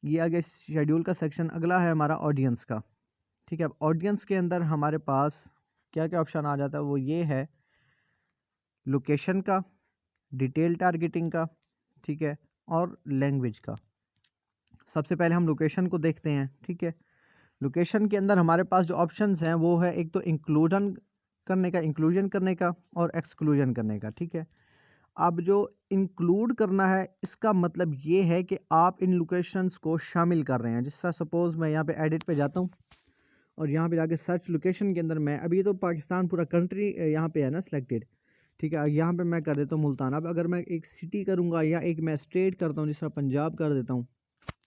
ये आगे शेड्यूल का सेक्शन अगला है हमारा ऑडियंस का। ठीक है, अब ऑडियंस के अंदर हमारे पास क्या क्या ऑप्शन आ जाता है, वो ये है लोकेशन का, डिटेल टारगेटिंग का, ठीक है, और लैंग्वेज का। सबसे पहले हम लोकेशन को देखते हैं। ठीक है, लोकेशन के अंदर हमारे पास जो ऑप्शंस हैं वो है एक तो इंक्लूजन करने का और एक्सक्लूजन करने का। ठीक है, अब जो इंक्लूड करना है इसका मतलब ये है कि आप इन लोकेशंस को शामिल कर रहे हैं। जिस तरह सपोज मैं यहाँ पे एडिट पे जाता हूँ और यहाँ पे जाके सर्च लोकेशन के अंदर मैं अभी तो पाकिस्तान पूरा कंट्री यहाँ पे है ना सिलेक्टेड। ठीक है, यहाँ पे मैं कर देता हूँ मुल्तान। अब अगर मैं एक सिटी करूँगा या एक मैं स्टेट करता हूँ, जिस तरह पंजाब कर देता हूँ,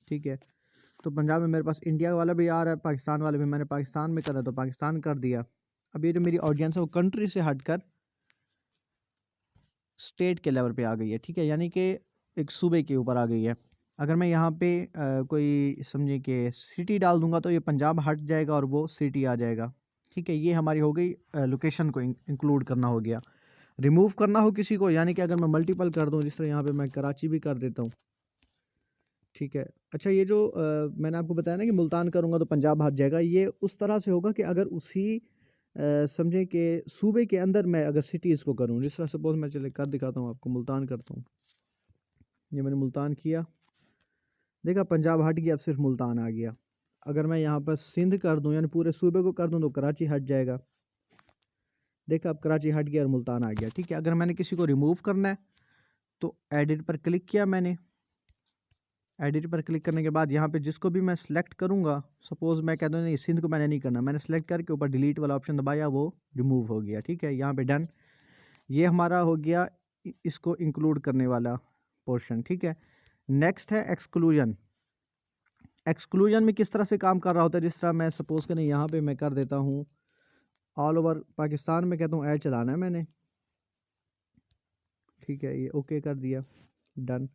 ठीक है, तो पंजाब में मेरे पास इंडिया वाला भी आ रहा है, पाकिस्तान वाला भी। मैंने पाकिस्तान में करा तो पाकिस्तान कर दिया। अब ये जो मेरी ऑडियंस है वो कंट्री से हटकर स्टेट के लेवल पे आ गई है। ठीक है, यानी कि एक सूबे के ऊपर आ गई है। अगर मैं यहाँ पे कोई समझे कि सिटी डाल दूंगा तो ये पंजाब हट जाएगा और वो सिटी आ जाएगा। ठीक है, ये हमारी हो गई लोकेशन को इंक्लूड करना हो गया। रिमूव करना हो किसी को, यानी कि अगर मैं मल्टीपल कर दूं, जिस तरह यहाँ पे मैं कराची भी कर देता हूँ। ठीक है, अच्छा ये जो मैंने आपको बताया ना कि मुल्तान करूँगा तो पंजाब हट जाएगा, ये उस तरह से होगा कि अगर उसी समझें कि सूबे के अंदर मैं अगर सिटीज़ को करूँ, जिस तरह सपोज मैं चले कर दिखाता हूँ आपको, मुल्तान करता हूँ। ये मैंने मुल्तान किया, देखा पंजाब हट गया, अब सिर्फ मुल्तान आ गया। अगर मैं यहाँ पर सिंध कर दूँ यानी पूरे सूबे को कर दूँ तो कराची हट जाएगा। देखा अब कराची हट गया और मुल्तान आ गया। ठीक है, अगर मैंने किसी को रिमूव करना है तो एडिट पर क्लिक किया मैंने। एडिट पर क्लिक करने के बाद यहाँ पे जिसको भी मैं सिलेक्ट करूँगा, सपोज मैं कह दूँ नहीं सिंध को मैंने नहीं करना, मैंने सेलेक्ट करके ऊपर डिलीट वाला ऑप्शन दबाया, वो रिमूव हो गया। ठीक है, यहाँ पे डन। ये हमारा हो गया इसको इंक्लूड करने वाला पोर्शन। ठीक है, नेक्स्ट है एक्सक्लूजन। एक्सक्लूजन में किस तरह से काम कर रहा होता है, जिस तरह मैं सपोज करें यहाँ पे मैं कर देता हूँ ऑल ओवर पाकिस्तान में, कहता हूँ ऐड चलाना है मैंने। ठीक है, ये ओके कर दिया, डन।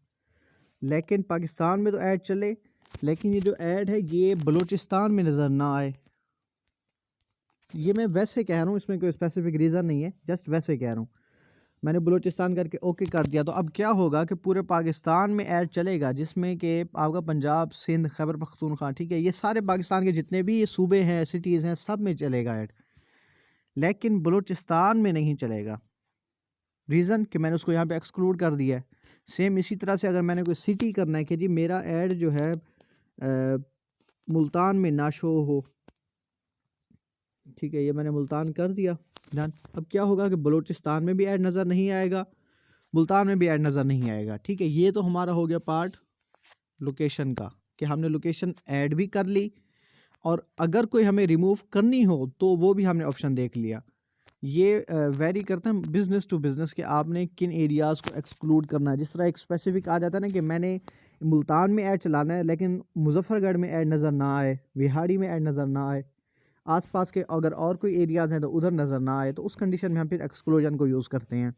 लेकिन पाकिस्तान में तो ऐड चले, लेकिन ये जो ऐड है ये बलूचिस्तान में नज़र ना आए। ये मैं वैसे कह रहा हूँ, इसमें कोई स्पेसिफिक रीज़न नहीं है, जस्ट वैसे कह रहा हूँ। मैंने बलूचिस्तान करके ओके कर दिया, तो अब क्या होगा कि पूरे पाकिस्तान में ऐड चलेगा, जिसमें कि आपका पंजाब, सिंध, खैबर पख्तूनख्वा, ठीक है, ये सारे पाकिस्तान के जितने भी ये सूबे हैं, सिटीज़ हैं, सब में चलेगा ऐड, लेकिन बलूचिस्तान में नहीं चलेगा। रीज़न कि मैंने उसको यहाँ पे एक्सक्लूड कर दिया है। सेम इसी तरह से अगर मैंने कोई सिटी करना है कि जी मेरा ऐड जो है मुल्तान में ना शो हो, ठीक है, ये मैंने मुल्तान कर दिया, डन। अब क्या होगा कि बलूचिस्तान में भी ऐड नज़र नहीं आएगा, मुल्तान में भी ऐड नज़र नहीं आएगा। ठीक है, ये तो हमारा हो गया पार्ट लोकेशन का, कि हमने लोकेशन ऐड भी कर ली, और अगर कोई हमें रिमूव करनी हो तो वो भी हमने ऑप्शन देख लिया। ये वेरी करता है बिज़नेस टू बिज़नेस कि आपने किन एरियाज़ को एक्सक्लूड करना है। जिस तरह एक स्पेसिफिक आ जाता है ना कि मैंने मुल्तान में ऐड चलाना है लेकिन मुजफ्फरगढ़ में ऐड नज़र ना आए, विहाड़ी में ऐड नज़र ना आए, आसपास के अगर और कोई एरियाज़ हैं तो उधर नज़र ना आए, तो उस कंडीशन में हम फिर एक्सक्लूजन को यूज़ करते हैं,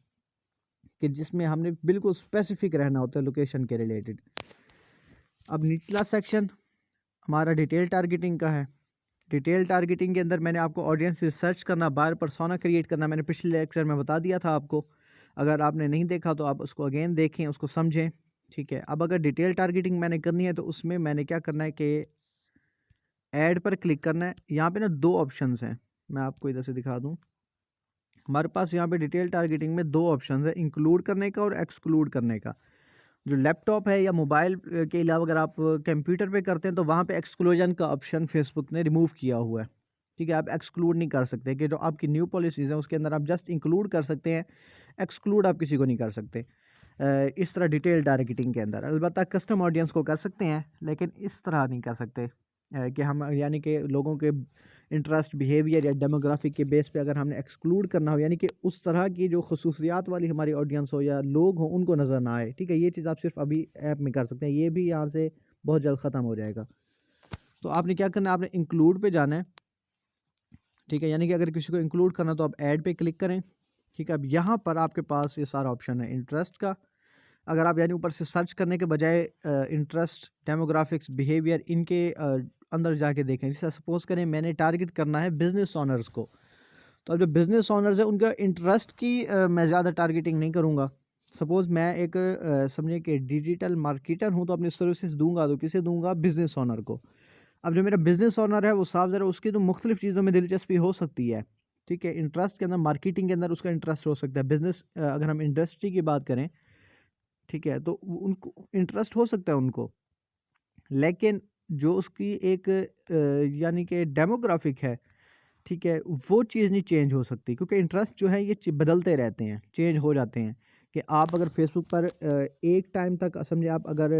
कि जिसमें हमने बिल्कुल स्पेसिफिक रहना होता है लोकेशन के रिलेटेड। अब निचला सेक्शन हमारा डिटेल टारगेटिंग का है। डिटेल टारगेटिंग के अंदर मैंने आपको ऑडियंस रिसर्च करना, बायर पर्सोना क्रिएट करना, मैंने पिछले लेक्चर में बता दिया था आपको। अगर आपने नहीं देखा तो आप उसको अगेन देखें, उसको समझें। ठीक है, अब अगर डिटेल टारगेटिंग मैंने करनी है तो उसमें मैंने क्या करना है कि ऐड पर क्लिक करना है। यहाँ पे ना दो ऑप्शंस हैं, मैं आपको इधर से दिखा दूँ। हमारे पास यहाँ पे डिटेल टारगेटिंग में दो ऑप्शन है, इंक्लूड करने का और एक्सक्लूड करने का। जो लैपटॉप है या मोबाइल के अलावा अगर आप कंप्यूटर पे करते हैं तो वहाँ पे एक्सक्लूजन का ऑप्शन फेसबुक ने रिमूव किया हुआ है। ठीक है, आप एक्सक्लूड नहीं कर सकते, कि जो आपकी न्यू पॉलिसीज़ हैं उसके अंदर आप जस्ट इंक्लूड कर सकते हैं, एक्सक्लूड आप किसी को नहीं कर सकते। इस तरह डिटेल टारगेटिंग के अंदर अलबत्ता कस्टम ऑडियंस को कर सकते हैं, लेकिन इस तरह नहीं कर सकते कि हम यानी कि लोगों के इंटरेस्ट, बिहेवियर या डेमोग्राफिक के बेस पे अगर हमने एक्सक्लूड करना हो, यानी कि उस तरह की जो खसूसियात वाली हमारी ऑडियंस हो या लोग हों उनको नज़र ना आए। ठीक है, ये चीज़ आप सिर्फ अभी ऐप में कर सकते हैं, ये भी यहाँ से बहुत जल्द ख़त्म हो जाएगा। तो आपने क्या करना है, आपने इंक्लूड पे जाना है। ठीक है, यानी कि अगर किसी को इंक्लूड करना तो आप ऐड पे क्लिक करें। ठीक है, अब यहाँ पर आपके पास ये सारा ऑप्शन है इंटरेस्ट का। अगर आप यानी ऊपर से सर्च करने के बजाय इंटरेस्ट, डेमोग्राफिक्स, बिहेवियर इनके अंदर जाके देखें। जैसे सपोज करें मैंने टारगेट करना है बिज़नेस ओनर्स को, तो अब जो बिज़नेस ओनर्स है उनका इंटरेस्ट की मैं ज़्यादा टारगेटिंग नहीं करूँगा। सपोज़ मैं एक समझिए कि डिजिटल मार्केटर हूँ, तो अपनी सर्विसेज दूँगा तो किसे दूँगा? बिज़नेस ओनर को। अब जो मेरा बिज़नेस ओनर है वो साफ ज़रा उसकी तो मुख्तलिफ़ चीज़ों में दिलचस्पी हो सकती है, ठीक है? इंटरेस्ट के अंदर मार्केटिंग के अंदर उसका इंटरेस्ट हो सकता है। बिज़नेस अगर हम इंडस्ट्री की बात करें, ठीक है? तो उनको इंटरेस्ट हो सकता है उनको। लेकिन जो उसकी एक यानी कि डेमोग्राफ़िक है, ठीक है? वो चीज़ नहीं चेंज हो सकती, क्योंकि इंटरेस्ट जो है ये बदलते रहते हैं, चेंज हो जाते हैं। कि आप अगर फेसबुक पर एक टाइम तक समझिए आप अगर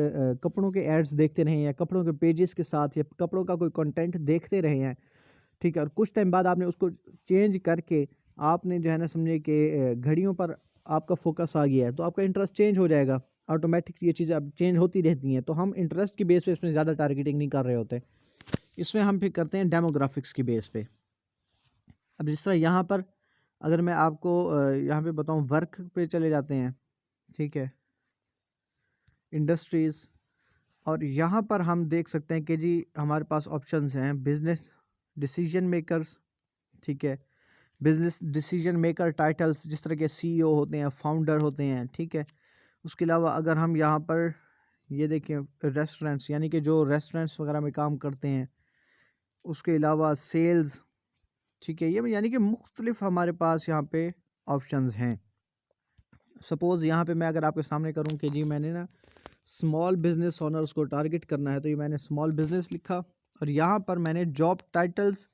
कपड़ों के एड्स देखते रहे हैं, कपड़ों के पेजेस के साथ या कपड़ों का कोई कंटेंट देखते रहे हैं, ठीक है? और कुछ टाइम बाद आपने उसको चेंज करके आपने जो है ना समझिए कि घड़ियों पर आपका फोकस आ गया है, तो आपका इंटरेस्ट चेंज हो जाएगा। ऑटोमेटिक ये चीज़ें अब चेंज होती रहती हैं, तो हम इंटरेस्ट की बेस पे इसमें ज़्यादा टारगेटिंग नहीं कर रहे होते। इसमें हम फिर करते हैं डेमोग्राफिक्स की बेस पे। अब जिस तरह यहाँ पर अगर मैं आपको यहाँ पे बताऊँ, वर्क पे चले जाते हैं, ठीक है? इंडस्ट्रीज़, और यहाँ पर हम देख सकते हैं कि जी हमारे पास ऑप्शंस हैं बिज़नेस डिसीजन मेकर्स, ठीक है? बिज़नेस डिसीजन मेकर टाइटल्स जिस तरह के सीईओ होते हैं, फाउंडर होते हैं, ठीक है? उसके अलावा अगर हम यहाँ पर ये देखें, रेस्टोरेंट्स यानी कि जो रेस्टोरेंट्स वगैरह में काम करते हैं, उसके अलावा सेल्स, ठीक है? ये यानी कि मुख्तलिफ हमारे पास यहाँ पे ऑप्शंस हैं। सपोज़ यहाँ पे मैं अगर आपके सामने करूँ कि जी मैंने ना स्मॉल बिज़नेस ओनर्स को टारगेट करना है, तो ये मैंने स्मॉल बिज़नेस लिखा और यहाँ पर मैंने जॉब टाइटल्स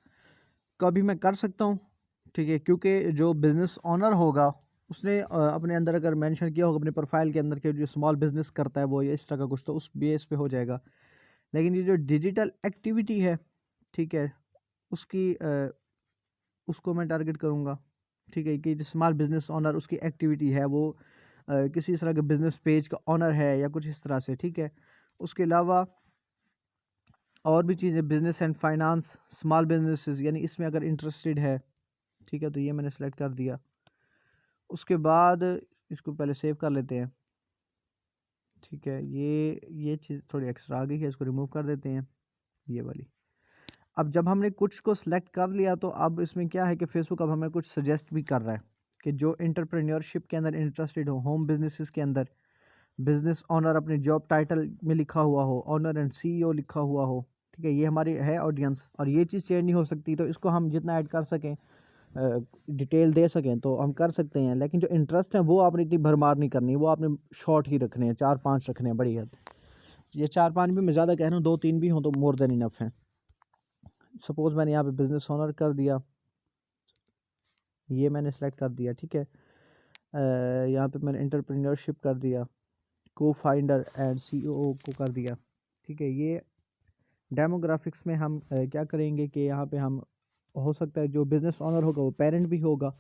का भी मैं कर सकता हूँ, ठीक है? क्योंकि जो बिज़नेस ओनर होगा उसने अपने अंदर अगर मेंशन किया होगा अपने प्रोफाइल के अंदर कि जो स्मॉल बिज़नेस करता है वो ये इस तरह का कुछ, तो उस बेस पे हो जाएगा। लेकिन ये जो डिजिटल एक्टिविटी है, ठीक है? उसकी उसको मैं टारगेट करूँगा, ठीक है? कि जो स्मॉल बिज़नेस ओनर उसकी एक्टिविटी है वो किसी इस तरह के बिज़नेस पेज का ओनर है या कुछ इस तरह से, ठीक है? उसके अलावा और भी चीज़ें business and finance, small businesses यानी इसमें अगर इंटरेस्टेड है, ठीक है? तो ये मैंने सेलेक्ट कर दिया। उसके बाद इसको पहले सेव कर लेते हैं, ठीक है? ये चीज़ थोड़ी एक्स्ट्रा आ गई है, इसको रिमूव कर देते हैं, ये वाली। अब जब हमने कुछ को सिलेक्ट कर लिया तो अब इसमें क्या है कि फेसबुक अब हमें कुछ सजेस्ट भी कर रहा है कि जो एंटरप्रेन्योरशिप के अंदर इंटरेस्टेड हो, होम बिजनेसेस के अंदर बिजनेस ओनर अपने जॉब टाइटल में लिखा हुआ हो, ओनर एंड सीईओ लिखा हुआ हो, ठीक है? ये हमारी है ऑडियंस और ये चीज़ चेंज नहीं हो सकती, तो इसको हम जितना ऐड कर सकें, डिटेल दे सकें तो हम कर सकते हैं। लेकिन जो इंटरेस्ट है वो आपने इतनी भरमार नहीं करनी, वो आपने शॉर्ट ही रखने हैं, 4-5 रखने हैं बड़ी हद। ये 4-5 भी मैं ज़्यादा कह रहा हूँ, 2-3 भी हों तो मोर देन इनफ है। सपोज़ मैंने यहाँ पे बिज़नेस ओनर कर दिया, ये मैंने सेलेक्ट कर दिया, ठीक है? यहाँ पे मैंने एंटरप्रेन्योरशिप कर दिया, को फाउंडर एंड सीईओ को कर दिया, ठीक है? ये डेमोग्राफिक्स में हम क्या करेंगे कि यहाँ पे हम हो सकता है जो बिज़नेस ओनर होगा वो पेरेंट भी होगा,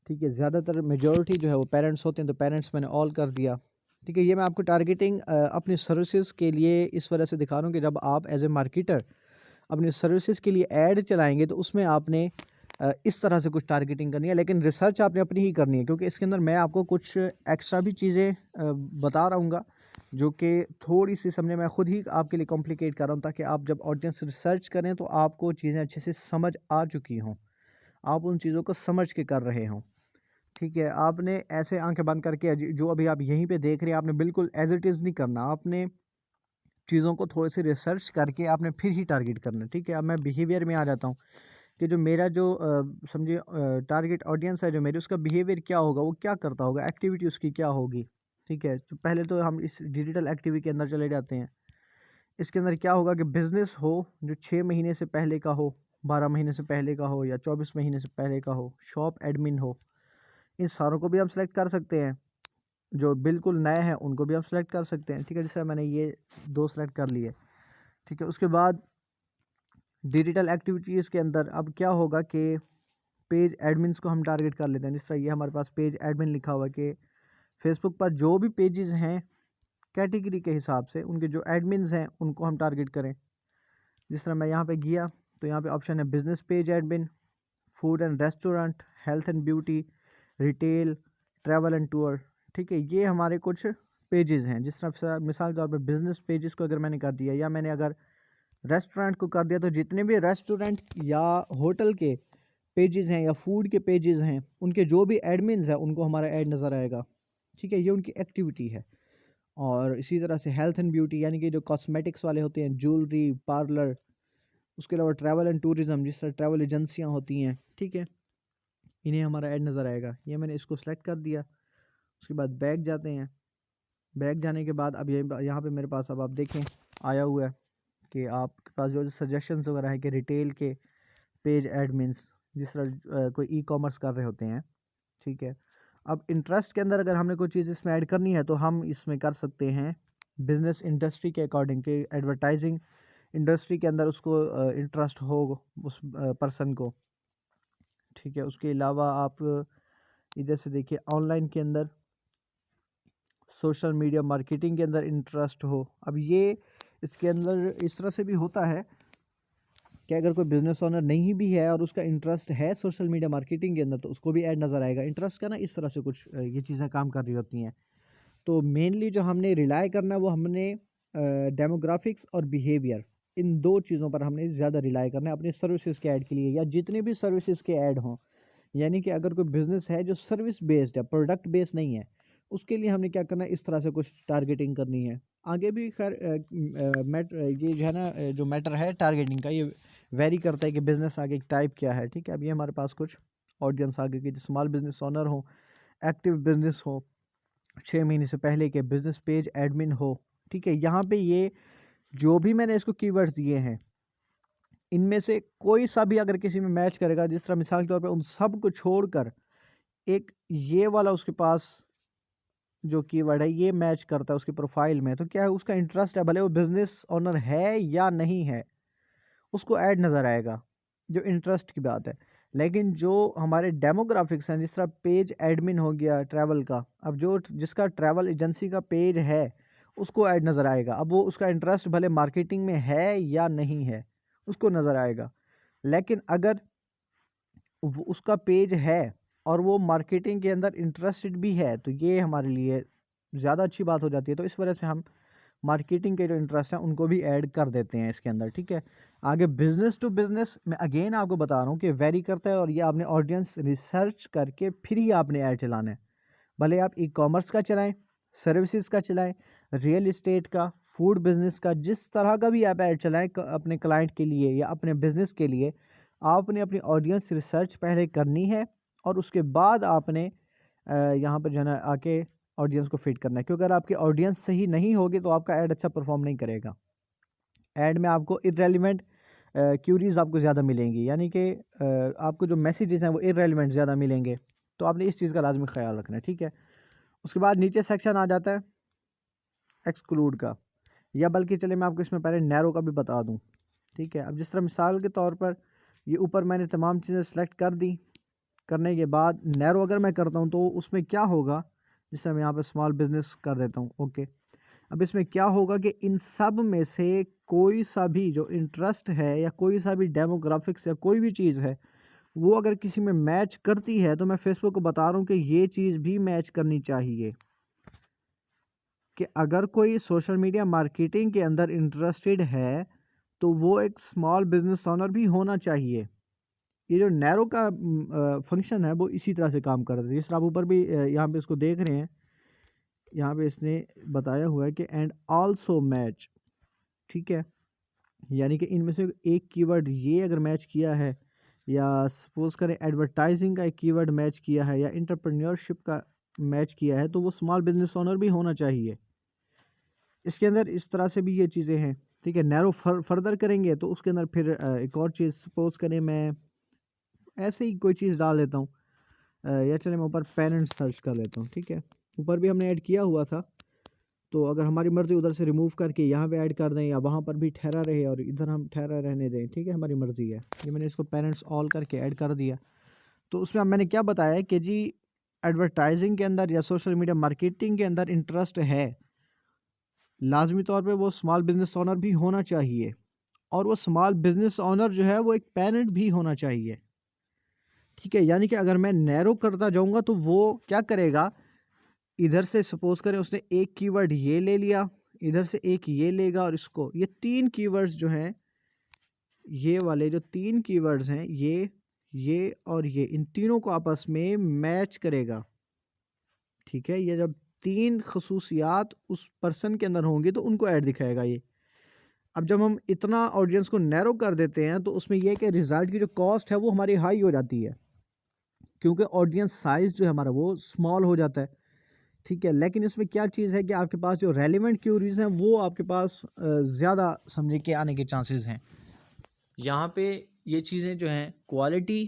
ठीक है? ज़्यादातर मेजॉरिटी जो है वो पेरेंट्स होते हैं, तो पेरेंट्स मैंने ऑल कर दिया, ठीक है? ये मैं आपको टारगेटिंग अपनी सर्विसेज के लिए इस वजह से दिखा रहा हूँ कि जब आप एज ए मार्केटर अपनी सर्विसेज के लिए ऐड चलाएंगे तो उसमें आपने इस तरह से कुछ टारगेटिंग करनी है, लेकिन रिसर्च आपने अपनी ही करनी है, क्योंकि इसके अंदर मैं आपको कुछ एक्स्ट्रा भी चीज़ें बता रहूँगा जो कि थोड़ी सी समझे मैं खुद ही आपके लिए कॉम्प्लिकेट कर रहा हूँ, ताकि आप जब ऑडियंस रिसर्च करें तो आपको चीज़ें अच्छे से समझ आ चुकी हों, आप उन चीज़ों को समझ के कर रहे हों, ठीक है? आपने ऐसे आंखें बंद करके जो अभी आप यहीं पे देख रहे हैं आपने बिल्कुल एज इट इज़ नहीं करना, आपने चीज़ों को थोड़ी सी रिसर्च करके आपने फिर ही टारगेट करना है, ठीक है? अब मैं बिहेवियर में आ जाता हूँ कि जो मेरा जो समझिए टारगेट ऑडियंस है जो मेरी, उसका बिहेवियर क्या होगा, वो क्या करता होगा, एक्टिविटी उसकी क्या होगी, ठीक है? तो पहले तो हम इस डिजिटल एक्टिविटी के अंदर चले जाते हैं। इसके अंदर क्या होगा कि बिज़नेस हो जो 6 महीने से पहले का हो, 12 महीने से पहले का हो या 24 महीने से पहले का हो, शॉप एडमिन हो, इन सारों को भी हम सेलेक्ट कर सकते हैं। जो बिल्कुल नए हैं उनको भी हम सेलेक्ट कर सकते हैं, ठीक है? जैसे मैंने ये 2 सेलेक्ट कर लिए, ठीक है? उसके बाद डिजिटल एक्टिविटीज़ के अंदर अब क्या होगा कि पेज एडमिन्स को हम टारगेट कर लेते हैं। जिस तरह ये हमारे पास पेज एडमिन लिखा हुआ है कि फेसबुक पर जो भी पेजेस हैं कैटेगरी के हिसाब से उनके जो एडमिन्स हैं उनको हम टारगेट करें। जिस तरह मैं यहाँ पे गया तो यहाँ पे ऑप्शन है business page admin, food and restaurant, health and beauty, retail, travel and tour, ठीक है? ये हमारे कुछ पेजेस हैं। जिस तरह मिसाल के तौर पर बिजनेस पेजेस को अगर मैंने कर दिया या मैंने अगर रेस्टोरेंट को कर दिया, तो जितने भी रेस्टोरेंट या होटल के पेजेस हैं या फूड के पेजेस हैं उनके जो भी एडमिन्स हैं उनको हमारा ऐड नज़र आएगा, ठीक है, ये उनकी एक्टिविटी है। और इसी तरह से हेल्थ एंड ब्यूटी यानी कि जो कॉस्मेटिक्स वाले होते हैं, ज्वेलरी, पार्लर, उसके अलावा ट्रैवल एंड टूरिज़्म जिस तरह ट्रैवल एजेंसियाँ होती हैं, ठीक है, इन्हें हमारा ऐड नज़र आएगा। ये मैंने इसको सेलेक्ट कर दिया। उसके बाद बैक जाते हैं। बैक जाने के बाद अब ये यहाँ पे मेरे पास अब आप देखें आया हुआ है कि आपके पास जो सजेशंस वगैरह है कि रिटेल के पेज एडमिन्स जिस तरह कोई ई कॉमर्स कर रहे होते हैं, ठीक है। अब इंटरेस्ट के अंदर अगर हमने कोई चीज़ इसमें ऐड करनी है तो हम इसमें कर सकते हैं बिज़नेस इंडस्ट्री के अकॉर्डिंग के एडवर्टाइजिंग इंडस्ट्री के अंदर उसको इंटरेस्ट हो उस पर्सन को, ठीक है। उसके अलावा आप इधर से देखिए ऑनलाइन के अंदर सोशल मीडिया मार्केटिंग के अंदर इंटरेस्ट हो। अब ये इसके अंदर इस तरह से भी होता है कि अगर कोई बिज़नेस ओनर नहीं भी है और उसका इंटरेस्ट है सोशल मीडिया मार्केटिंग के अंदर तो उसको भी ऐड नज़र आएगा। इंटरेस्ट का ना इस तरह से कुछ ये चीज़ें काम कर रही होती हैं। तो मेनली जो हमने रिलाई करना है वो हमने डेमोग्राफिक्स और बिहेवियर, इन दो चीज़ों पर हमने ज़्यादा रिलाई करना है अपनी सर्विसेज के ऐड के लिए, या जितने भी सर्विसेज के ऐड हों। यानी कि अगर कोई बिज़नेस है जो सर्विस बेस्ड है, प्रोडक्ट बेस्ड नहीं है, उसके लिए हमने क्या करना है, इस तरह से कुछ टारगेटिंग करनी है। आगे भी खैर ये जो है ना जो मैटर है टारगेटिंग का, ये वेरी करता है कि बिज़नेस आगे टाइप क्या है, ठीक है। अब ये हमारे पास कुछ ऑडियंस आगे की स्मॉल बिजनेस ओनर हो, एक्टिव बिजनेस हो, 6 महीने से पहले के बिजनेस पेज एडमिन हो, ठीक है। यहाँ पे ये जो भी मैंने इसको कीवर्ड्स दिए हैं इनमें से कोई सा भी अगर किसी में मैच करेगा, जिस तरह मिसाल के तौर पे उन सब को छोड़कर एक ये वाला उसके पास जो कीवर्ड है ये मैच करता है उसकी प्रोफाइल में, तो क्या है उसका इंटरेस्ट है, भले वो बिजनेस ओनर है या नहीं है, उसको ऐड नज़र आएगा, जो इंटरेस्ट की बात है। लेकिन जो हमारे डेमोग्राफिक्स हैं, जिस तरह पेज एडमिन हो गया ट्रैवल का, अब जो जिसका ट्रैवल एजेंसी का पेज है उसको ऐड नज़र आएगा। अब वो उसका इंटरेस्ट भले मार्केटिंग में है या नहीं है उसको नज़र आएगा। लेकिन अगर उसका पेज है और वो मार्केटिंग के अंदर इंटरेस्टेड भी है तो ये हमारे लिए ज़्यादा अच्छी बात हो जाती है। तो इस वजह से हम मार्केटिंग के जो इंटरेस्ट हैं उनको भी ऐड कर देते हैं इसके अंदर, ठीक है। आगे बिजनेस टू बिजनेस मैं अगेन आपको बता रहा हूँ कि वेरी करता है, और ये आपने ऑडियंस रिसर्च करके फिर ही आपने ऐड चलाना है। भले आप ई कॉमर्स का चलाएं, सर्विसेज का चलाएं, रियल इस्टेट का, फूड बिजनेस का, जिस तरह का भी आप ऐड चलाएं अपने क्लाइंट के लिए या अपने बिजनेस के लिए, आपने अपनी ऑडियंस रिसर्च पहले करनी है और उसके बाद आपने यहाँ पर जो है ना आके ऑडियंस को फिट करना है। क्योंकि अगर आपकी ऑडियंस सही नहीं होगी तो आपका ऐड अच्छा परफॉर्म नहीं करेगा। ऐड में आपको इररेलेवेंट क्यूरीज आपको ज़्यादा मिलेंगी, यानी कि आपको जो मैसेजेस हैं वो इररेलेवेंट ज़्यादा मिलेंगे। तो आपने इस चीज़ का लाजमी ख्याल रखना है, ठीक है। उसके बाद नीचे सेक्शन आ जाता है एक्सक्लूड का, या बल्कि चले मैं आपको इसमें पहले नैरो का भी बता दूं, ठीक है। अब जिस तरह मिसाल के तौर पर ये ऊपर मैंने तमाम चीज़ें सेलेक्ट कर दी, करने के बाद नैरो अगर मैं करता हूं तो उसमें क्या होगा, जिससे मैं यहाँ पे स्मॉल बिजनेस कर देता हूँ, ओके। अब इसमें क्या होगा कि इन सब में से कोई सा भी जो इंटरेस्ट है या कोई सा भी डेमोग्राफिक्स या कोई भी चीज़ है वो अगर किसी में मैच करती है तो मैं फेसबुक को बता रहा हूँ कि ये चीज़ भी मैच करनी चाहिए। कि अगर कोई सोशल मीडिया मार्केटिंग के अंदर इंटरेस्टेड है तो वो एक स्मॉल बिजनेस ओनर भी होना चाहिए। ये जो नैरो का फंक्शन है वो इसी तरह से काम करता है। जिस तरह आप ऊपर भी यहाँ पे इसको देख रहे हैं, यहाँ पे इसने बताया हुआ है कि एंड आल्सो मैच, ठीक है। यानी कि इनमें से एक कीवर्ड ये अगर मैच किया है, या सपोज करें एडवर्टाइजिंग का एक कीवर्ड मैच किया है, या एंटरप्रेन्योरशिप का मैच किया है, तो वो स्मॉल बिजनेस ओनर भी होना चाहिए। इसके अंदर इस तरह से भी ये चीज़ें हैं, ठीक है। नैरो फर्दर करेंगे तो उसके अंदर फिर एक और चीज़ सपोज करें मैं ऐसे ही कोई चीज़ डाल देता हूँ, या चले मैं ऊपर पेरेंट्स सर्च कर लेता हूँ, ठीक है। ऊपर भी हमने ऐड किया हुआ था, तो अगर हमारी मर्ज़ी उधर से रिमूव करके यहाँ पे ऐड कर दें या वहाँ पर भी ठहरा रहे और इधर हम ठहरा रहने दें, ठीक है, हमारी मर्ज़ी है। ये मैंने इसको पेरेंट्स ऑल करके ऐड कर दिया। तो उसमें अब मैंने क्या बताया कि जी एडवर्टाइजिंग के अंदर या सोशल मीडिया मार्केटिंग के अंदर इंटरेस्ट है, लाजमी तौर पे वो स्मॉल बिजनेस ओनर भी होना चाहिए, और वो स्मॉल बिजनेस ओनर जो है वो एक पेरेंट भी होना चाहिए, ठीक है। यानी कि अगर मैं नैरो करता जाऊंगा तो वो क्या करेगा, इधर से सपोज करें उसने एक कीवर्ड ये ले लिया, इधर से एक ये लेगा, और इसको ये तीन कीवर्ड्स जो हैं, ये वाले जो तीन कीवर्ड्स हैं, ये और ये, इन तीनों को आपस में मैच करेगा, ठीक है। ये जब 3 खसूसियात उस पर्सन के अंदर होंगी तो उनको ऐड दिखाएगा ये। अब जब हम इतना ऑडियंस को नैरो कर देते हैं तो उसमें यह है कि रिज़ल्ट की जो कॉस्ट है वो हमारी हाई हो जाती है, क्योंकि ऑडियंस साइज़ जो है हमारा वो स्मॉल हो जाता है, ठीक है। लेकिन इसमें क्या चीज़ है कि आपके पास जो रेलिवेंट क्यूरीज हैं वो आपके पास ज़्यादा समझे के आने के चांसेस हैं। यहाँ पे ये चीज़ें जो हैं क्वालिटी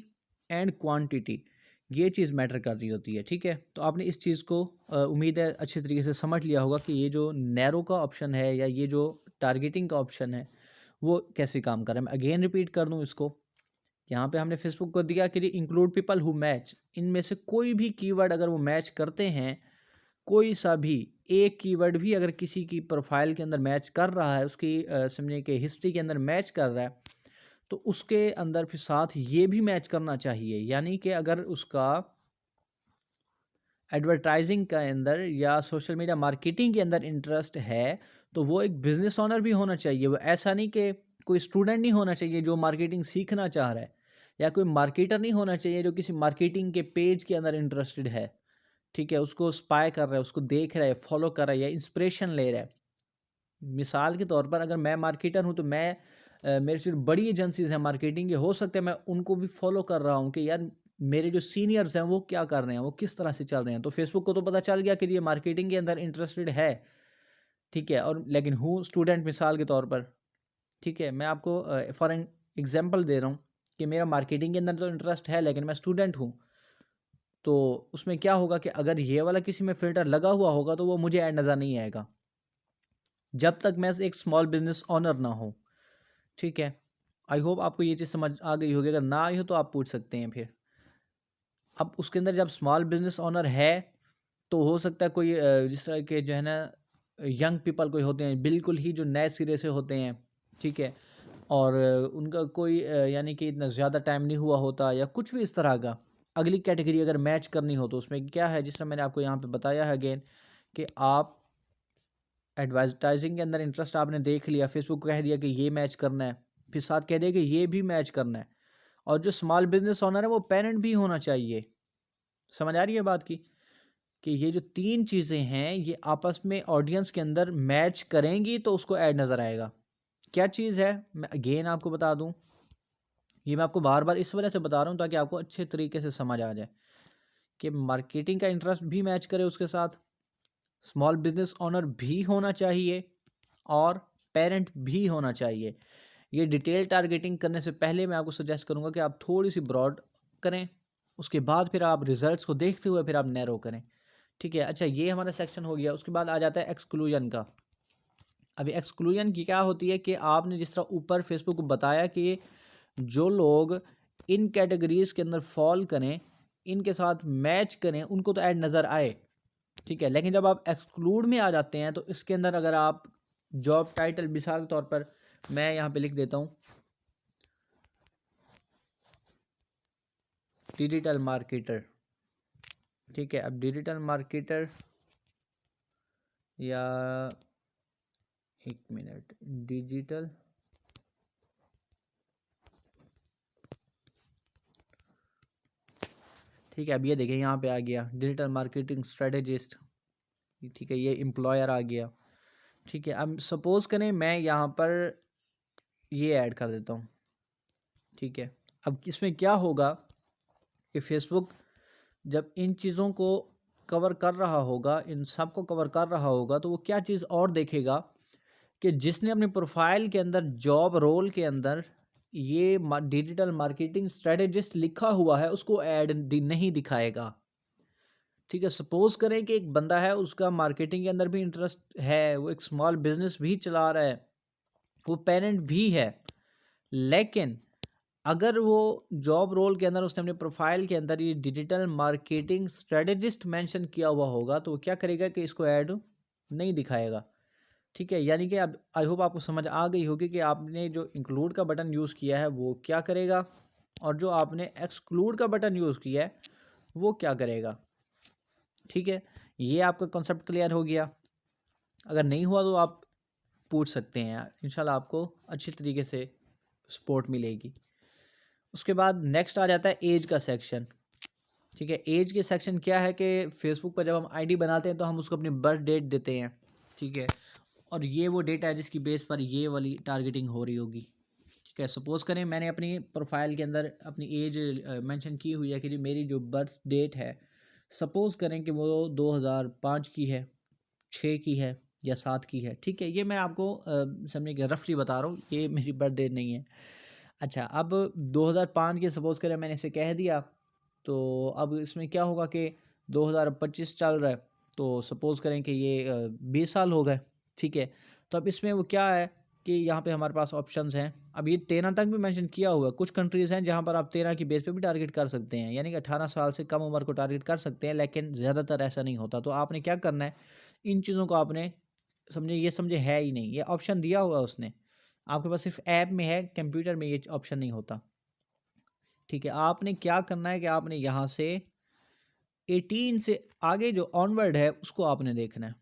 एंड क्वांटिटी, ये चीज़ मैटर कर रही होती है, ठीक है। तो आपने इस चीज़ को उम्मीद है अच्छे तरीके से समझ लिया होगा कि ये जो नैरो का ऑप्शन है या ये जो टारगेटिंग का ऑप्शन है वो कैसे काम कर रहा है। मैं अगेन रिपीट कर दूँ इसको। यहाँ पे हमने फेसबुक को दिया कि इंक्लूड पीपल हु मैच, इनमें से कोई भी कीवर्ड अगर वो मैच करते हैं, कोई सा भी एक कीवर्ड भी अगर किसी की प्रोफाइल के अंदर मैच कर रहा है, उसकी समझे कि हिस्ट्री के अंदर मैच कर रहा है, तो उसके अंदर फिर साथ ये भी मैच करना चाहिए। यानी कि अगर उसका एडवर्टाइजिंग के अंदर या सोशल मीडिया मार्केटिंग के अंदर इंटरेस्ट है तो वो एक बिजनेस ओनर भी होना चाहिए। वो ऐसा नहीं कि कोई स्टूडेंट नहीं होना चाहिए जो मार्केटिंग सीखना चाह रहा है, या कोई मार्केटर नहीं होना चाहिए जो किसी मार्केटिंग के पेज के अंदर इंटरेस्टेड है, ठीक है। उसको स्पाई कर रहा है, उसको देख रहा है, फॉलो कर रहा है या इंस्पिरेशन ले रहा है। मिसाल के तौर पर अगर मैं मार्केटर हूँ तो मैं मेरे जो बड़ी एजेंसीज हैं मार्केटिंग के, हो सकते हैं मैं उनको भी फॉलो कर रहा हूँ कि यार मेरे जो सीनियर्स हैं वो क्या कर रहे हैं, वो किस तरह से चल रहे हैं। तो फेसबुक को तो पता चल गया कि ये मार्केटिंग के अंदर इंटरेस्टेड है, ठीक है। और लेकिन हूँ स्टूडेंट मिसाल के तौर पर, ठीक है। मैं आपको फॉर एन एग्जाम्पल दे रहा हूँ कि मेरा मार्केटिंग के अंदर तो इंटरेस्ट है लेकिन मैं स्टूडेंट हूँ। तो उसमें क्या होगा कि अगर ये वाला किसी में फ़िल्टर लगा हुआ होगा तो वो मुझे ऐड नज़र नहीं आएगा जब तक मैं एक स्मॉल बिजनेस ओनर ना हो, ठीक है। आई होप आपको ये चीज़ समझ आ गई होगी। अगर ना आई हो तो आप पूछ सकते हैं फिर। अब उसके अंदर जब स्मॉल बिजनेस ओनर है तो हो सकता है कोई जिस तरह के जो है ना यंग पीपल कोई होते हैं बिल्कुल ही जो नए सिरे से होते हैं, ठीक है। और उनका कोई यानी कि इतना ज़्यादा टाइम नहीं हुआ होता या कुछ भी इस तरह का। अगली कैटेगरी अगर मैच करनी हो तो उसमें क्या है, जिस तरह मैंने आपको यहाँ पे बताया है अगेन, कि आप एडवर्टाइजिंग के अंदर इंटरेस्ट आपने देख लिया, फेसबुक को कह दिया कि ये मैच करना है, फिर साथ कह दिया कि ये भी मैच करना है। और जो स्मॉल बिजनेस ओनर है वो पेरेंट भी होना चाहिए। समझ आ रही है बात की, कि ये जो 3 चीज़ें हैं ये आपस में ऑडियंस के अंदर मैच करेंगी तो उसको ऐड नज़र आएगा। क्या चीज़ है मैं अगेन आपको बता दूं, ये मैं आपको बार बार इस वजह से बता रहा हूँ ताकि आपको अच्छे तरीके से समझ आ जाए कि मार्केटिंग का इंटरेस्ट भी मैच करे, उसके साथ स्मॉल बिजनेस ओनर भी होना चाहिए और पेरेंट भी होना चाहिए। ये डिटेल टारगेटिंग करने से पहले मैं आपको सजेस्ट करूंगा कि आप थोड़ी सी ब्रॉड करें, उसके बाद फिर आप रिजल्ट्स को देखते हुए फिर आप नैरो करें, ठीक है। अच्छा, ये हमारा सेक्शन हो गया। उसके बाद आ जाता है एक्सक्लूजन का। अभी एक्सक्लूजन की क्या होती है कि आपने जिस तरह ऊपर फेसबुक को बताया कि जो लोग इन कैटेगरीज के अंदर फॉल करें, इनके साथ मैच करें, उनको तो ऐड नज़र आए, ठीक है। लेकिन जब आप एक्सक्लूड में आ जाते हैं तो इसके अंदर अगर आप जॉब टाइटल मिसाल के तौर पर मैं यहाँ पे लिख देता हूँ डिजिटल मार्केटर, ठीक है। अब डिजिटल मार्केटर या एक मिनट डिजिटल ठीक है। अब ये देखिए यहाँ पे आ गया डिजिटल मार्केटिंग स्ट्रेटेजिस्ट, ठीक है। ये एम्प्लॉयर आ गया, ठीक है। अब सपोज करें मैं यहाँ पर ये ऐड कर देता हूँ, ठीक है। अब इसमें क्या होगा कि फेसबुक जब इन चीज़ों को कवर कर रहा होगा, इन सब को कवर कर रहा होगा, तो वो क्या चीज़ और देखेगा कि जिसने अपने प्रोफाइल के अंदर जॉब रोल के अंदर ये डिजिटल मार्केटिंग स्ट्रेटेजिस्ट लिखा हुआ है उसको ऐड नहीं दिखाएगा, ठीक है। सपोज करें कि एक बंदा है, उसका मार्केटिंग के अंदर भी इंटरेस्ट है, वो एक स्मॉल बिजनेस भी चला रहा है, वो पेरेंट भी है, लेकिन अगर वो जॉब रोल के अंदर उसने अपने प्रोफाइल के अंदर ये डिजिटल मार्केटिंग स्ट्रेटेजिस्ट मेंशन किया हुआ होगा तो वो क्या करेगा कि इसको ऐड नहीं दिखाएगा, ठीक है। यानी कि अब आई होप आपको समझ आ गई होगी कि आपने जो इंक्लूड का बटन यूज़ किया है वो क्या करेगा और जो आपने एक्सक्लूड का बटन यूज़ किया है वो क्या करेगा, ठीक है। ये आपका कॉन्सेप्ट क्लियर हो गया। अगर नहीं हुआ तो आप पूछ सकते हैं, इंशाल्लाह आपको अच्छी तरीके से सपोर्ट मिलेगी। उसके बाद नेक्स्ट आ जाता है एज का सेक्शन। ठीक है। एज के सेक्शन क्या है कि फेसबुक पर जब हम आईडी बनाते हैं तो हम उसको अपनी बर्थ डेट देते हैं, ठीक है, और ये वो डेट है जिसकी बेस पर ये वाली टारगेटिंग हो रही होगी। ठीक है, सपोज़ करें मैंने अपनी प्रोफाइल के अंदर अपनी एज मेंशन की हुई है कि जी मेरी जो बर्थ डेट है, सपोज़ करें कि वो 2005 की है, 6 की है या 7 की है। ठीक है, ये मैं आपको समझे कि रफली बता रहा हूँ, ये मेरी बर्थ डेट नहीं है। अच्छा, अब 2005 की सपोज़ करें मैंने इसे कह दिया, तो अब इसमें क्या होगा कि 2025 चल रहा है, तो सपोज़ करें कि ये 20 साल हो गए। ठीक है, तो अब इसमें वो क्या है कि यहाँ पे हमारे पास ऑप्शंस हैं। अब ये 13 तक भी मेंशन किया हुआ है। कुछ कंट्रीज़ हैं जहाँ पर आप 13 की बेस पे भी टारगेट कर सकते हैं, यानी कि 18 साल से कम उम्र को टारगेट कर सकते हैं, लेकिन ज़्यादातर ऐसा नहीं होता। तो आपने क्या करना है, इन चीज़ों को आपने समझे है ही नहीं, ये ऑप्शन दिया हुआ है उसने, आपके पास सिर्फ ऐप में है, कंप्यूटर में ये ऑप्शन नहीं होता। ठीक है, आपने क्या करना है कि आपने यहाँ से 18 से आगे जो ऑनवर्ड है उसको आपने देखना है।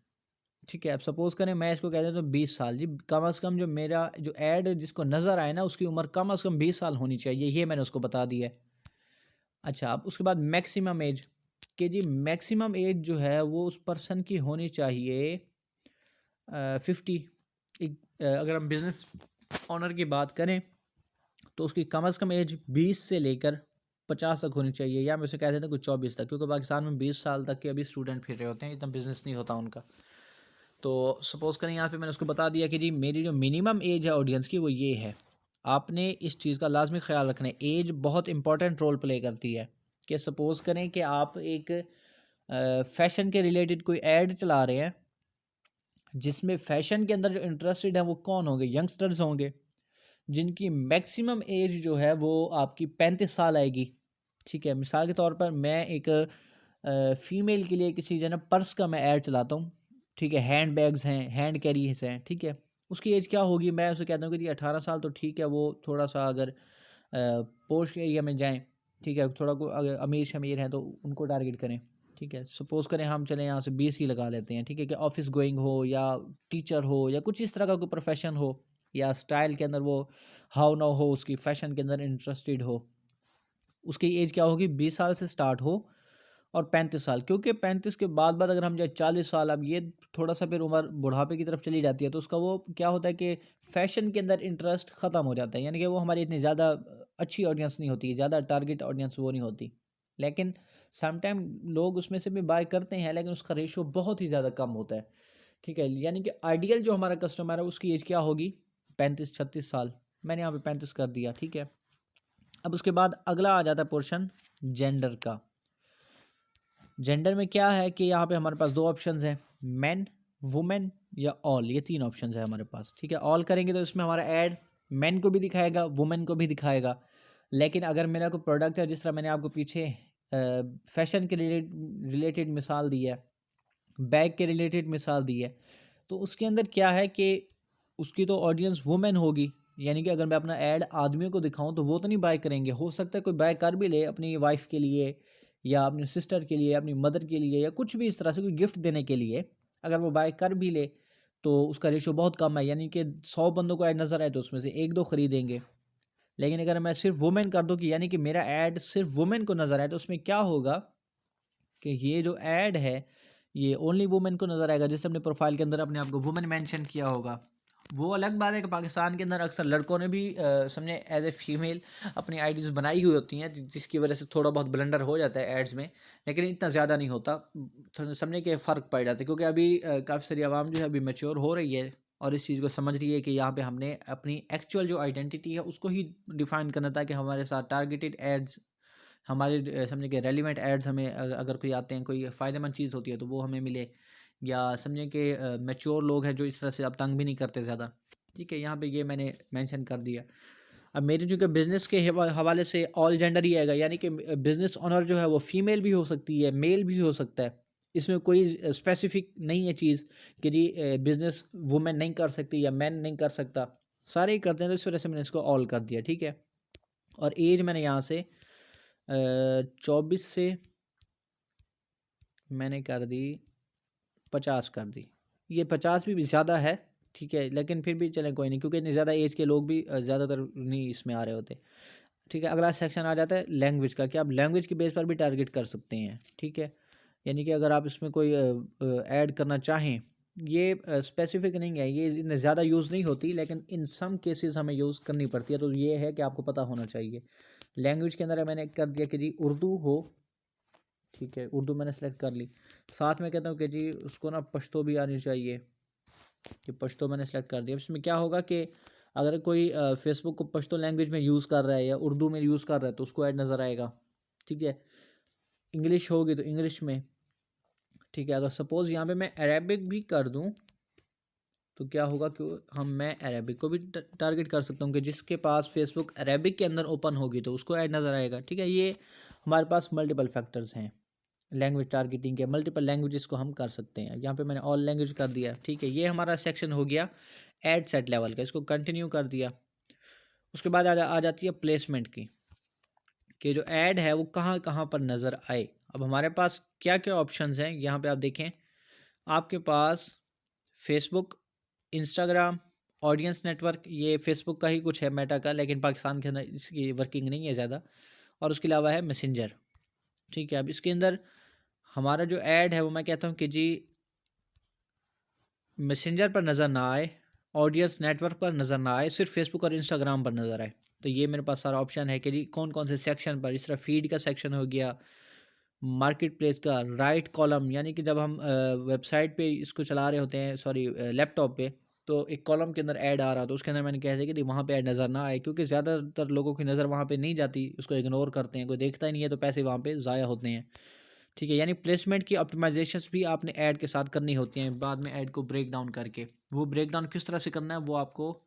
ठीक है, अब सपोज़ करें मैं इसको कह देता हूँ 20 साल, जी कम से कम जो मेरा जो ऐड जिसको नज़र आए ना उसकी उम्र कम से कम 20 साल होनी चाहिए, ये मैंने उसको बता दिया है। अच्छा, अब उसके बाद मैक्सिमम एज, कि जी मैक्सिमम एज जो है वो उस पर्सन की होनी चाहिए 50। अगर हम बिज़नेस ऑनर की बात करें तो उसकी कम से कम एज 20 से लेकर 50 तक होनी चाहिए, या मैं उसे कह देता हूँ कुछ 24 तक, क्योंकि पाकिस्तान में 20 साल तक के अभी स्टूडेंट फिर रहे होते हैं, इतना बिजनेस नहीं होता उनका। तो सपोज़ करें यहाँ पे मैंने उसको बता दिया कि जी मेरी जो मिनिमम एज है ऑडियंस की वो ये है। आपने इस चीज़ का लाजमी ख्याल रखना है, एज बहुत इंपॉर्टेंट रोल प्ले करती है। कि सपोज़ करें कि आप एक फ़ैशन के रिलेटेड कोई ऐड चला रहे हैं, जिसमें फ़ैशन के अंदर जो इंटरेस्टेड हैं वो कौन होंगे, यंगस्टर्स होंगे, जिनकी मैक्सिमम एज जो है वो आपकी 35 साल आएगी। ठीक है, मिसाल के तौर पर मैं एक फ़ीमेल के लिए किसी जो है ना पर्स का मैं ऐड चलाता हूँ। ठीक है, हैंड बैग्स हैं, हैंड कैरीज़ हैं, ठीक है, उसकी एज क्या होगी, मैं उसे कहता हूँ कि जी 18 साल तो ठीक है, वो थोड़ा सा अगर पोश एरिया में जाएँ, ठीक है, थोड़ा को अगर अमीर शमीर हैं तो उनको टारगेट करें। ठीक है, सपोज़ करें हम चलें यहाँ से 20 ही लगा लेते हैं। ठीक है, कि ऑफिस गोइंग हो या टीचर हो या कुछ इस तरह का कोई प्रोफेशन हो, या स्टाइल के अंदर वो हाउ ना हो, उसकी फ़ैशन के अंदर इंटरेस्टेड हो, उसकी एज क्या होगी, 20 साल से स्टार्ट हो और 35 साल, क्योंकि 35 के बाद अगर हम जाए 40 साल, अब ये थोड़ा सा फिर उम्र बुढ़ापे की तरफ चली जाती है, तो उसका वो क्या होता है कि फ़ैशन के अंदर इंटरेस्ट ख़त्म हो जाता है, यानी कि वो हमारी इतनी ज़्यादा अच्छी ऑडियंस नहीं होती, ज़्यादा टारगेट ऑडियंस वो नहीं होती। लेकिन समटाइम लोग उसमें से भी बाय करते हैं, लेकिन उसका रेशो बहुत ही ज़्यादा कम होता है। ठीक है, यानी कि आइडियल जो हमारा कस्टमर है उसकी एज क्या होगी, 35-36 साल। मैंने यहाँ पे 35 कर दिया। ठीक है, अब उसके बाद अगला आ जाता है पोर्शन जेंडर का। जेंडर में क्या है कि यहाँ पे हमारे पास दो ऑप्शंस हैं, मैन, वुमेन या ऑल, ये तीन ऑप्शंस है हमारे पास। ठीक है, ऑल करेंगे तो इसमें हमारा ऐड मैन को भी दिखाएगा, वुमेन को भी दिखाएगा। लेकिन अगर मेरा कोई प्रोडक्ट है, जिस तरह मैंने आपको पीछे फैशन के रिलेटेड मिसाल दी है, बैग के रिलेटेड मिसाल दी है, तो उसके अंदर क्या है कि उसकी तो ऑडियंस वुमेन होगी, यानी कि अगर मैं अपना ऐड आदमियों को दिखाऊं तो वो तो नहीं बाय करेंगे। हो सकता है कोई बाय कर भी ले अपनी वाइफ के लिए या अपनी सिस्टर के लिए, अपनी मदर के लिए, या कुछ भी इस तरह से कोई गिफ्ट देने के लिए अगर वो बाय कर भी ले तो उसका रेशो बहुत कम है, यानी कि 100 बंदों को ऐड नज़र आए तो उसमें से एक दो खरीदेंगे। लेकिन अगर मैं सिर्फ वुमेन कर दूं कि यानी कि मेरा ऐड सिर्फ वुमेन को नज़र आए, तो उसमें क्या होगा कि ये जो ऐड है ये ओनली वुमेन को नज़र आएगा, जिसने अपने प्रोफाइल के अंदर अपने आप को वुमेन मेंशन किया होगा। वो अलग बात है कि पाकिस्तान के अंदर अक्सर लड़कों ने भी समझे एज ए फीमेल अपनी आईडीज़ बनाई हुई होती हैं, जिसकी वजह से थोड़ा बहुत ब्लंडर हो जाता है एड्स में, लेकिन इतना ज़्यादा नहीं होता। समझने के फ़र्क पड़ जाता है, क्योंकि अभी काफ़ी सारी आवाम जो है अभी मैच्योर हो रही है और इस चीज़ को समझ रही है कि यहाँ पे हमने अपनी एक्चुअल जो आइडेंटिटी है उसको ही डिफ़ाइन करना था, कि हमारे साथ टारगेटेड एड्स, हमारे समझे कि रेलिवेंट एड्स हमें अगर कोई आते हैं, कोई फ़ायदेमंद चीज़ होती है तो वो हमें मिले, या समझे कि मैच्योर लोग हैं जो इस तरह से अब तंग भी नहीं करते ज़्यादा। ठीक है, यहाँ पे ये मैंने मेंशन कर दिया। अब मेरे जो कि बिज़नेस के हवाले से ऑल जेंडर ही आएगा, यानी कि बिज़नेस ओनर जो है वो फीमेल भी हो सकती है, मेल भी हो सकता है। इसमें कोई स्पेसिफिक नहीं है चीज़ कि जी बिज़नेस वुमेन नहीं कर सकती या मैन नहीं कर सकता, सारे ही करते हैं, तो इस वजह से मैंने इसको ऑल कर दिया। ठीक है, और एज मैंने यहाँ से 24 से मैंने कर दी 50 कर दी। ये 50 भी ज़्यादा है, ठीक है, लेकिन फिर भी चलें कोई नहीं, क्योंकि इतनी ज़्यादा एज के लोग भी ज़्यादातर नहीं इसमें आ रहे होते। ठीक है, अगला सेक्शन आ जाता है लैंग्वेज का, कि आप लैंग्वेज के बेस पर भी टारगेट कर सकते हैं। ठीक है, यानी कि अगर आप इसमें कोई ऐड करना चाहें, ये स्पेसिफिक नहीं है, ये इतने ज़्यादा यूज़ नहीं होती, लेकिन इन सम केसेस हमें यूज़ करनी पड़ती है, तो ये है कि आपको पता होना चाहिए। लैंग्वेज के अंदर मैंने कर दिया कि जी उर्दू हो, ठीक है, उर्दू मैंने सेलेक्ट कर ली। साथ में कहता हूँ कि जी उसको ना पश्तो भी आनी चाहिए, कि पश्तो मैंने सेलेक्ट कर दिया। इसमें क्या होगा कि अगर कोई फेसबुक को पश्तो लैंग्वेज में यूज़ कर रहा है या उर्दू में यूज़ कर रहा है तो उसको ऐड नज़र आएगा। ठीक है, इंग्लिश होगी तो इंग्लिश में। ठीक है, अगर सपोज़ यहाँ पे मैं अरेबिक भी कर दूँ तो क्या होगा कि मैं अरेबिक को भी टारगेट कर सकता हूँ, कि जिसके पास फेसबुक अरेबिक के अंदर ओपन होगी तो उसको ऐड नज़र आएगा। ठीक है, ये हमारे पास मल्टीपल फैक्टर्स हैं लैंग्वेज टारगेटिंग के, मल्टीपल लैंग्वेजेस को हम कर सकते हैं। यहाँ पे मैंने ऑल लैंग्वेज कर दिया। ठीक है, ये हमारा सेक्शन हो गया एड सेट लेवल का, इसको कंटिन्यू कर दिया। उसके बाद आ जाती है प्लेसमेंट की, कि जो ऐड है वो कहाँ कहाँ पर नज़र आए। अब हमारे पास क्या क्या ऑप्शंस हैं, यहाँ पे आप देखें, आपके पास फेसबुक, इंस्टाग्राम, ऑडियंस नेटवर्क, ये फेसबुक का ही कुछ है, मेटा का, लेकिन पाकिस्तान के अंदर इसकी वर्किंग नहीं है ज़्यादा। और उसके अलावा है मैसेंजर। ठीक है, अब इसके अंदर हमारा जो ऐड है वो मैं कहता हूँ कि जी मैसेंजर पर नज़र ना आए, ऑडियंस नेटवर्क पर नज़र ना आए, सिर्फ फेसबुक और इंस्टाग्राम पर नज़र आए। तो ये मेरे पास सारा ऑप्शन है कि जी कौन कौन से सेक्शन पर, इस तरह फीड का सेक्शन हो गया, मार्केट प्लेस का राइट कॉलम, यानी कि जब हम वेबसाइट पे इसको चला रहे होते हैं, सॉरी लैपटॉप पे, तो एक कॉलम के अंदर ऐड आ रहा तो उसके अंदर मैंने कह दिया कि वहाँ पे ऐड नज़र ना आए, क्योंकि ज़्यादातर लोगों की नज़र वहाँ पे नहीं जाती, उसको इग्नोर करते हैं, कोई देखता ही नहीं है, तो पैसे वहाँ पे ज़ाया होते हैं। ठीक है, यानी प्लेसमेंट की ऑप्टिमाइजेशंस भी आपने ऐड के साथ करनी होती हैं, बाद में ऐड को ब्रेक डाउन करके। वो ब्रेक डाउन किस तरह से करना है वो आपको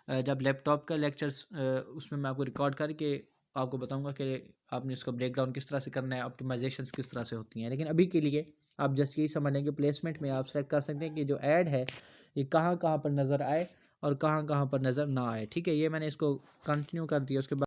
जब लैपटॉप का लेक्चर्स उसमें मैं आपको रिकॉर्ड करके आपको बताऊंगा कि आपने इसका ब्रेक डाउन किस तरह से करना है, ऑप्टिमाइजेशंस किस तरह से होती हैं। लेकिन अभी के लिए आप जस्ट यही समझ लें कि प्लेसमेंट में आप सेलेक्ट कर सकते हैं कि जो ऐड है ये कहाँ कहाँ पर नज़र आए और कहाँ कहाँ पर नज़र ना आए। ठीक है, ये मैंने इसको कंटिन्यू कर दिया। उसके बाद